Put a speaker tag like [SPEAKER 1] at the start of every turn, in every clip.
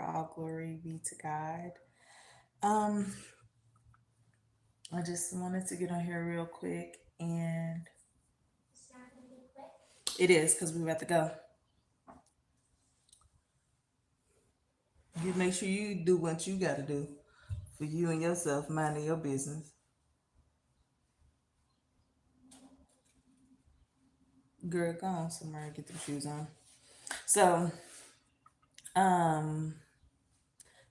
[SPEAKER 1] All glory be to God. Um, I just wanted to get on here real quick, and it is because we about to go. You make sure you do what you got to do for you and yourself, minding your business. Girl, go on somewhere and get them shoes on. So, um,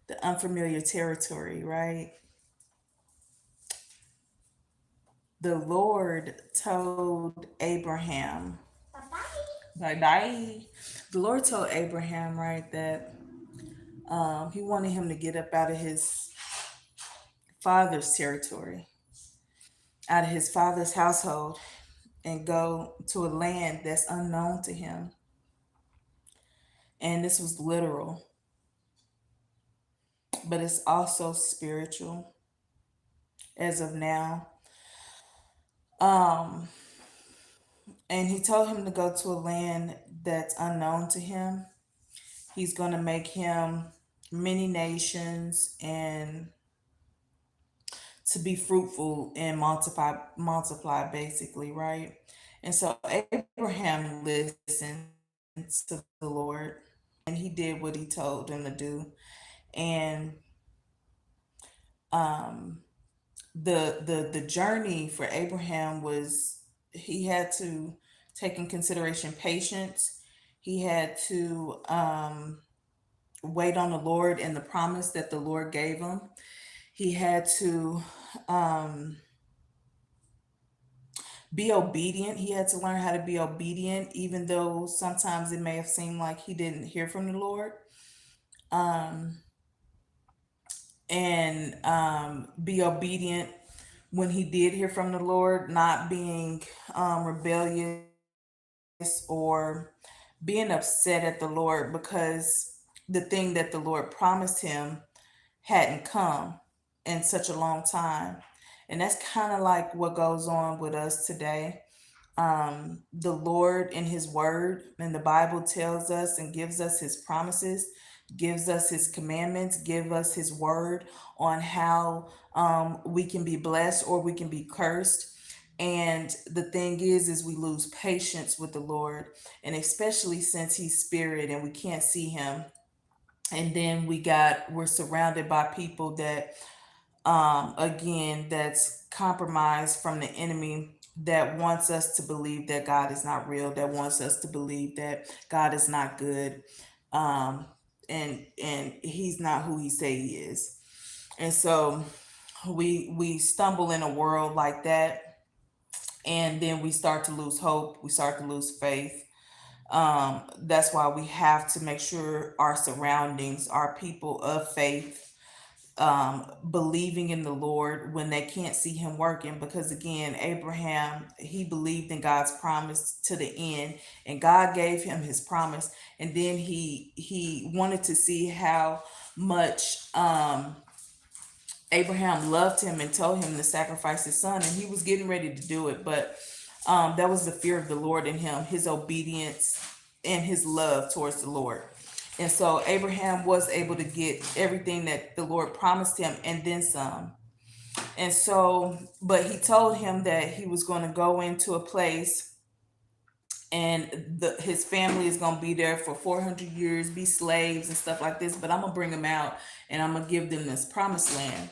[SPEAKER 1] the unfamiliar territory, right? The Lord told Abraham, bye bye. The Lord told Abraham, right, that he wanted him to get up out of his father's territory, out of his father's household, and go to a land that's unknown to him. And this was literal, but it's also spiritual as of now. Um, and he told him to go to a land that's unknown to him. He's going to make him many nations and to be fruitful and multiply basically, right? And so Abraham listened to the Lord, and he did what he told him to do. And um the journey for Abraham was, he had to take in consideration patience. He had to wait on the Lord and the promise that the Lord gave him. He had to um be obedient. He had to learn how to be obedient, even though sometimes it may have seemed like he didn't hear from the Lord. Um, and be obedient when he did hear from the Lord, not being rebellious or being upset at the Lord because the thing that the Lord promised him hadn't come in such a long time. And that's kind of like what goes on with us today. The Lord in His Word and the Bible tells us and gives us His promises, gives us His commandments, give us His Word on how we can be blessed or we can be cursed. And the thing is we lose patience with the Lord, and especially since He's spirit and we can't see Him. And then we're surrounded by people that again, that's compromised from the enemy, that wants us to believe that God is not real, that wants us to believe that God is not good, um, and He's not who He say He is. And so we stumble in a world like that, and then we start to lose hope. We start to lose faith. That's why we have to make sure our surroundings are people of faith, believing in the Lord when they can't see Him working. Because again, Abraham, he believed in God's promise to the end, and God gave him His promise. And then he wanted to see how much Abraham loved him and told him to sacrifice his son, and he was getting ready to do it. But that was the fear of the Lord in him, his obedience and his love towards the Lord. And so Abraham was able to get everything that the Lord promised him and then some. And so, but he told him that he was going to go into a place, and his family is going to be there for 400 years, be slaves and stuff like this. But I'm going to bring them out, and I'm going to give them this promised land.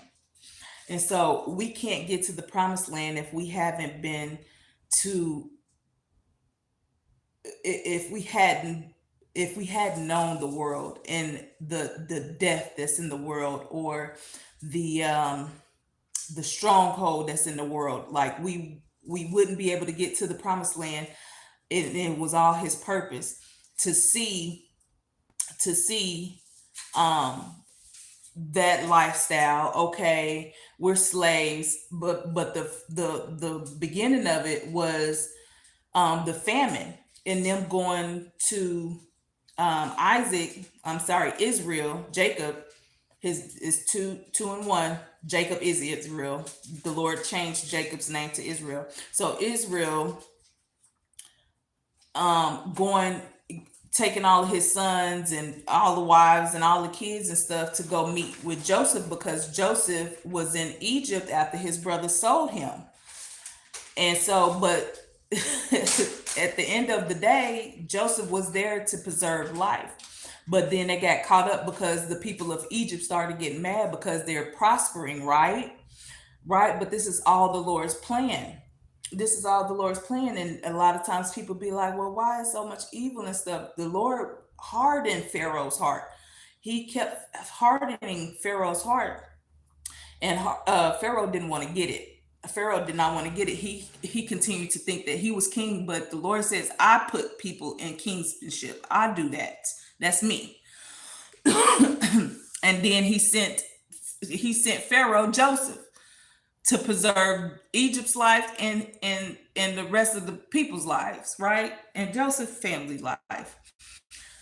[SPEAKER 1] And so we can't get to the promised land if we haven't been to, if we hadn't, if we hadn't known the world and the death that's in the world, or the the stronghold that's in the world. Like we wouldn't be able to get to the promised land. It was all His purpose to see, to see um that lifestyle. Okay, we're slaves, but the beginning of it was the famine, and them going to Isaac, I'm sorry, Israel, Jacob, his is two and one. Jacob is Israel. The Lord changed Jacob's name to Israel. So Israel going taking all of his sons and all the wives and all the kids and stuff to go meet with Joseph, because Joseph was in Egypt after his brother sold him. And so, but at the end of the day, Joseph was there to preserve life. But then they got caught up because the people of Egypt started getting mad because they're prospering, right? Right. But this is all the Lord's plan. This is all the Lord's plan. And a lot of times people be like, well, why is so much evil and stuff? The Lord hardened Pharaoh's heart. He kept hardening Pharaoh's heart, and Pharaoh didn't want to get it. Pharaoh did not want to get it. He continued to think that he was king, but the Lord says, "I put people in kingship. I do that. That's me." And then he sent Pharaoh Joseph to preserve Egypt's life and the rest of the people's lives, right? And Joseph's family life.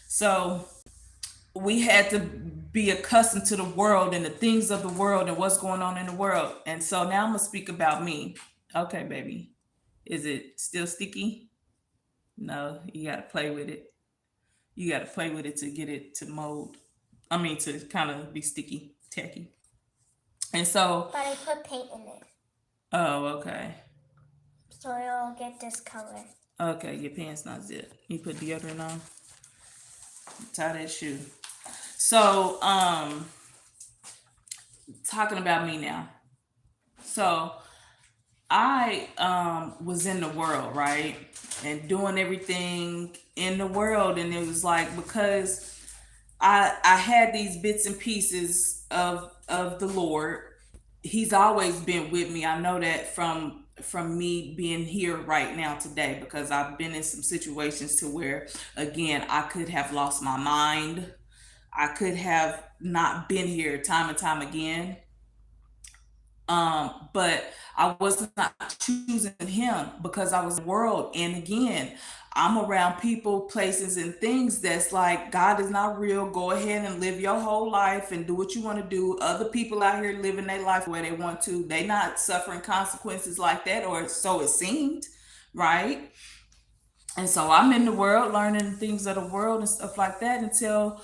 [SPEAKER 1] So we had to be accustomed to the world and the things of the world and what's going on in the world. And so now I'm gonna speak about me. Okay, baby. Is it still sticky? No, you gotta play with it. You gotta play with it to get it to mold. I mean, to kind of be sticky, tacky. And so,
[SPEAKER 2] But I put paint in it,
[SPEAKER 1] oh, okay.
[SPEAKER 2] so it'll get this color.
[SPEAKER 1] Okay, your pants not zipped. You put deodorant on. Tie that shoe. So, talking about me now. So, I was in the world, right? And doing everything in the world, and it was like, because I had these bits and pieces of the Lord. He's always been with me. I know that from me being here right now today, because I've been in some situations to where, again, I could have lost my mind. I could have not been here time and time again. But I was not choosing him because I was in the world. And again, I'm around people, places, and things that's like, God is not real. Go ahead and live your whole life and do what you want to do. Other people out here living their life where they want to. They not suffering consequences like that, or so it seemed, right? And so I'm in the world learning things of the world and stuff like that until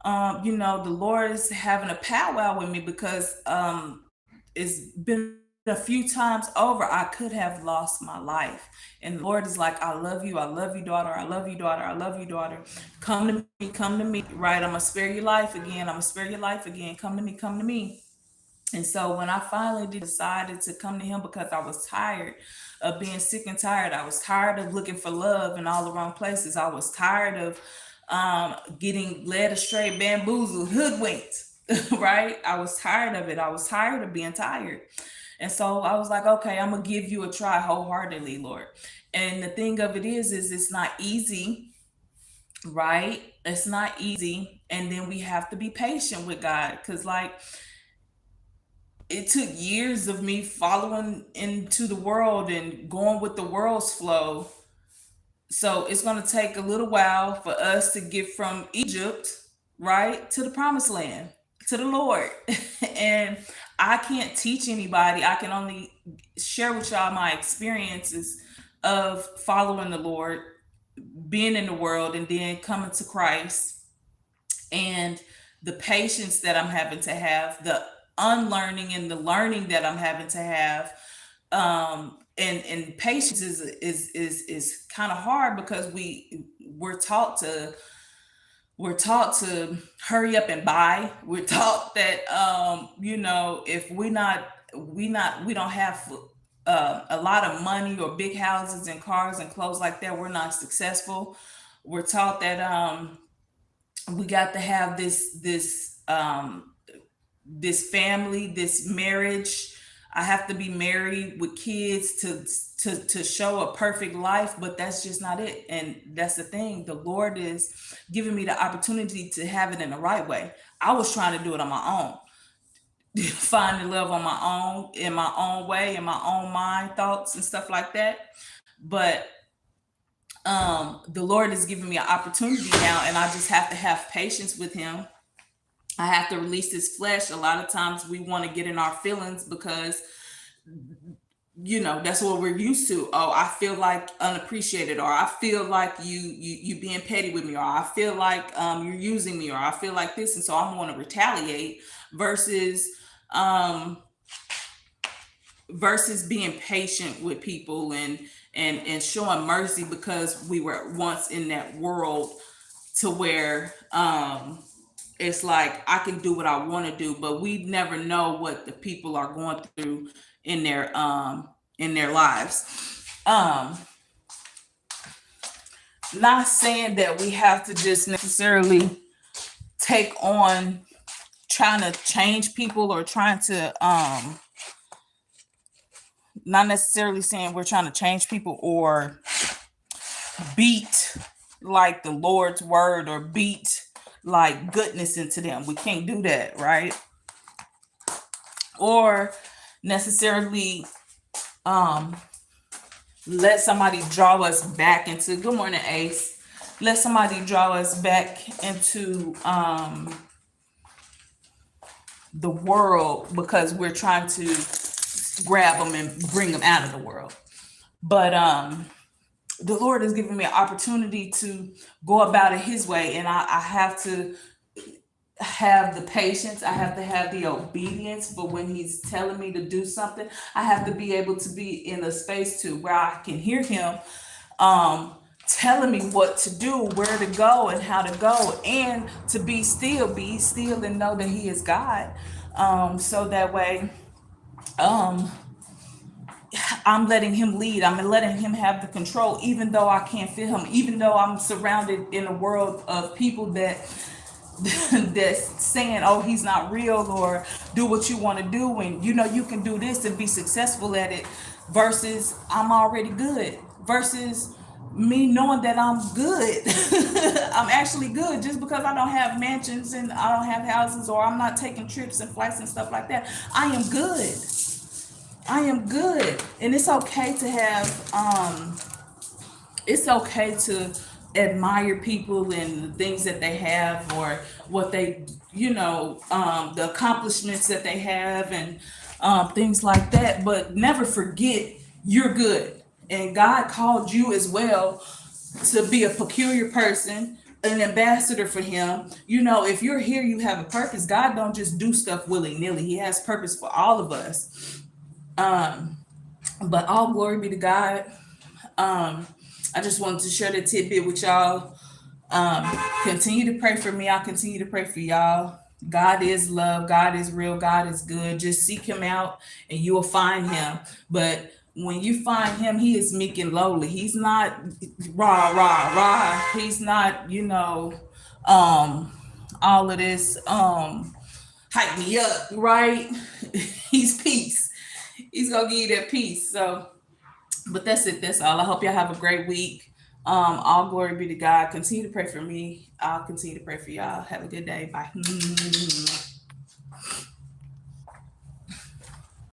[SPEAKER 1] the Lord is having a powwow with me, because it's been a few times over I could have lost my life. And the Lord is like, I love you, daughter, I love you, daughter, I love you, daughter. Come to me, right? I'm gonna spare your life again. I'm gonna spare your life again. Come to me, come to me. And so when I finally decided to come to him, because I was tired of being sick and tired, I was tired of looking for love in all the wrong places. I was tired of getting led astray, bamboozled, hoodwinked, right? I was tired of it. I was tired of being tired. And so I was like, okay, I'm gonna give you a try wholeheartedly, Lord. And the thing of it is it's not easy, right? It's not easy. And then we have to be patient with God, because like, it took years of me following into the world and going with the world's flow. So it's going to take a little while for us to get from Egypt, right, to the promised land, to the Lord. And I can't teach anybody. I can only share with y'all my experiences of following the Lord, being in the world, and then coming to Christ, and the patience that I'm having to have, the unlearning and the learning that I'm having to have. And patience is kind of hard, because we're taught to hurry up and buy. We're taught that if we don't have a lot of money or big houses and cars and clothes like that, we're not successful. We're taught that we got to have this family, this marriage. I have to be married with kids to show a perfect life, but that's just not it. And that's the thing. The Lord is giving me the opportunity to have it in the right way. I was trying to do it on my own, finding love on my own, in my own way, in my own mind, thoughts and stuff like that. But the Lord is giving me an opportunity now, and I just have to have patience with him. I have to release this flesh. A lot of times we want to get in our feelings because that's what we're used to. Oh, I feel like unappreciated, or I feel like you being petty with me, or I feel like you're using me, or I feel like this, and so I'm going to retaliate versus um being patient with people and showing mercy, because we were once in that world to where it's like I can do what I want to do, but we never know what the people are going through in their lives. Um, Not saying that we have to just necessarily take on trying to change people, or trying to not necessarily saying we're trying to change people or beat like the Lord's word, or beat like goodness into them. We can't do that, right? Or necessarily um let somebody draw us back into, good morning, Ace. Let somebody draw us back into the world because we're trying to grab them and bring them out of the world. But the Lord has given me an opportunity to go about it his way, and I have to have the patience, I have to have the obedience. But when he's telling me to do something, I have to be able to be in a space to where I can hear him um telling me what to do, where to go and how to go, and to be still and know that he is God. So that way um I'm letting him lead. I'm letting him have the control, even though I can't feel him, even though I'm surrounded in a world of people that that's saying, oh, he's not real, or do what you want to do, and you can do this and be successful at it, versus I'm already good, versus me knowing that I'm good. I'm actually good. Just because I don't have mansions and I don't have houses, or I'm not taking trips and flights and stuff like that, I am good. I am good. And it's okay to have it's okay to admire people and the things that they have, or what they the accomplishments that they have, and things like that. But never forget you're good, and God called you as well to be a peculiar person, an ambassador for him. If you're here, you have a purpose. God don't just do stuff willy-nilly. He has purpose for all of us. um but all glory be to God. I just wanted to share the tidbit with y'all. Continue to pray for me. I'll continue to pray for y'all. God is love. God is real. God is good. Just seek him out and you will find him. But when you find him, he is meek and lowly. He's not rah, rah, rah. He's not, all of this, hype me up, right? He's peace. He's going to give you that peace. So, but that's it. That's all. I hope y'all have a great week. All glory be to God. Continue to pray for me. I'll continue to pray for y'all. Have a good day. Bye.